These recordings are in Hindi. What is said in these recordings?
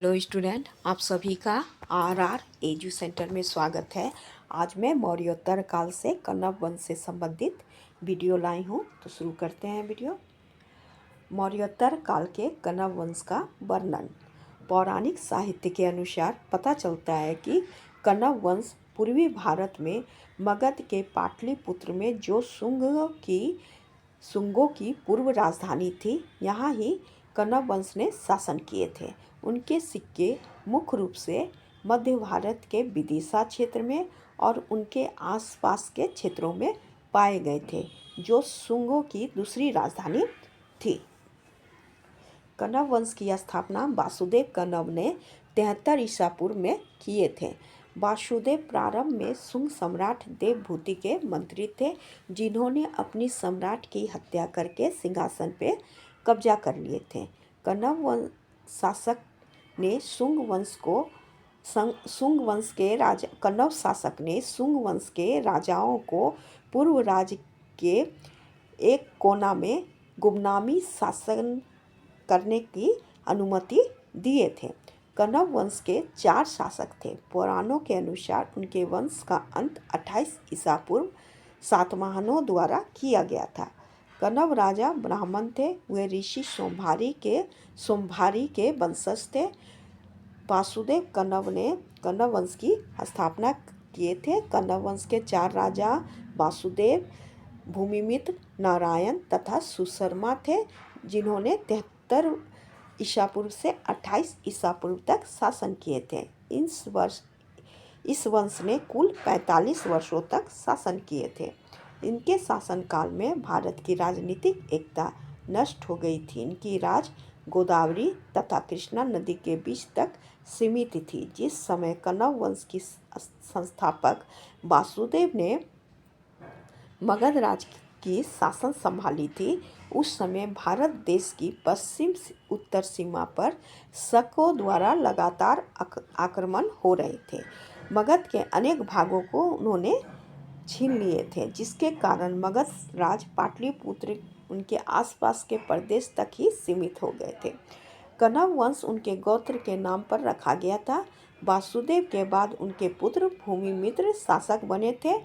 हेलो स्टूडेंट, आप सभी का आर एजू सेंटर में स्वागत है। आज मैं मौर्योत्तर काल से कण्व वंश से संबंधित वीडियो लाई हूँ। तो शुरू करते हैं वीडियो। मौर्योत्तर काल के कण्व वंश का वर्णन। पौराणिक साहित्य के अनुसार पता चलता है कि कण्व वंश पूर्वी भारत में मगध के पाटलिपुत्र में जो शुंगों की पूर्व राजधानी थी, यहाँ ही कण्व वंश ने शासन किए थे। उनके सिक्के मुख्य रूप से मध्य भारत के विदिशा क्षेत्र में और उनके आसपास के क्षेत्रों में पाए गए थे, जो शुंगों की दूसरी राजधानी थी। कण्व वंश की स्थापना वासुदेव कण्व ने 73 ईसा पूर्व में किए थे। वासुदेव प्रारंभ में शुंग सम्राट देवभूति के मंत्री थे, जिन्होंने अपनी सम्राट की हत्या करके सिंहासन पे कब्जा कर लिए थे। कण्व शासक ने शुंग वंश के राजाओं को पूर्व राज्य के एक कोना में गुमनामी शासन करने की अनुमति दिए थे। कण्व वंश के 4 शासक थे। पुराणों के अनुसार उनके वंश का अंत 28 ईसा पूर्व सातवाहनों द्वारा किया गया था। कण्व राजा ब्राह्मण थे। वे ऋषि सोमभारी के वंशज थे। वासुदेव कण्व ने कण्व वंश की स्थापना किए थे। कण्व वंश के 4 राजा वासुदेव, भूमिमित्र, नारायण तथा सुशर्मा थे, जिन्होंने 73 ईसा पूर्व से 28 ईसा पूर्व तक शासन किए थे। इस वंश ने कुल 45 वर्षों तक शासन किए थे। इनके शासनकाल में भारत की राजनीतिक एकता नष्ट हो गई थी। इनकी राज गोदावरी तथा कृष्णा नदी के बीच तक सीमित थी। जिस समय कण्व वंश की संस्थापक वासुदेव ने मगध राज्य की शासन संभाली थी, उस समय भारत देश की पश्चिम उत्तर सीमा पर शकों द्वारा लगातार आक्रमण हो रहे थे। मगध के अनेक भागों को उन्होंने छीन लिए थे, जिसके कारण मगध राज पाटलिपुत्र उनके आसपास के प्रदेश तक ही सीमित हो गए थे। कण्व वंश उनके गोत्र के नाम पर रखा गया था। वासुदेव के बाद उनके पुत्र भूमिमित्र शासक बने थे।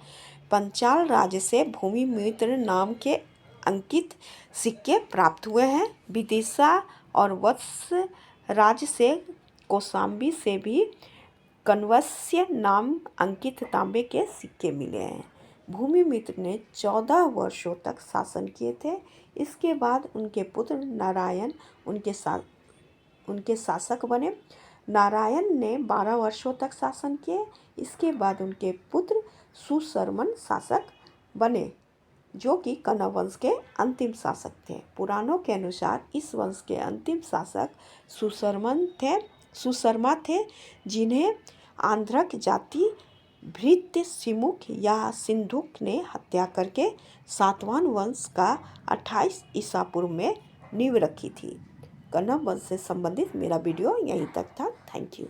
पंचाल राज्य से भूमिमित्र नाम के अंकित सिक्के प्राप्त हुए हैं। विदिशा और वत्स राज्य से कौशाम्बी से भी कण्वस्य नाम अंकित तांबे के सिक्के मिले हैं। भूमिमित्र ने 14 वर्षों तक शासन किए थे। इसके बाद उनके पुत्र नारायण उनके शासक बने। नारायण ने 12 वर्षों तक शासन किए। इसके बाद उनके पुत्र सुशर्मन शासक बने, जो कि कण्व वंश के अंतिम शासक थे। पुराणों के अनुसार इस वंश के अंतिम शासक सुशर्मा थे, जिन्हें आंध्रक जाति भृत्य सिमुख या सिंधुक ने हत्या करके सातवाहन वंश का 28 ईसा पूर्व में नींव रखी थी। कण्व वंश से संबंधित मेरा वीडियो यहीं तक था। Thank you.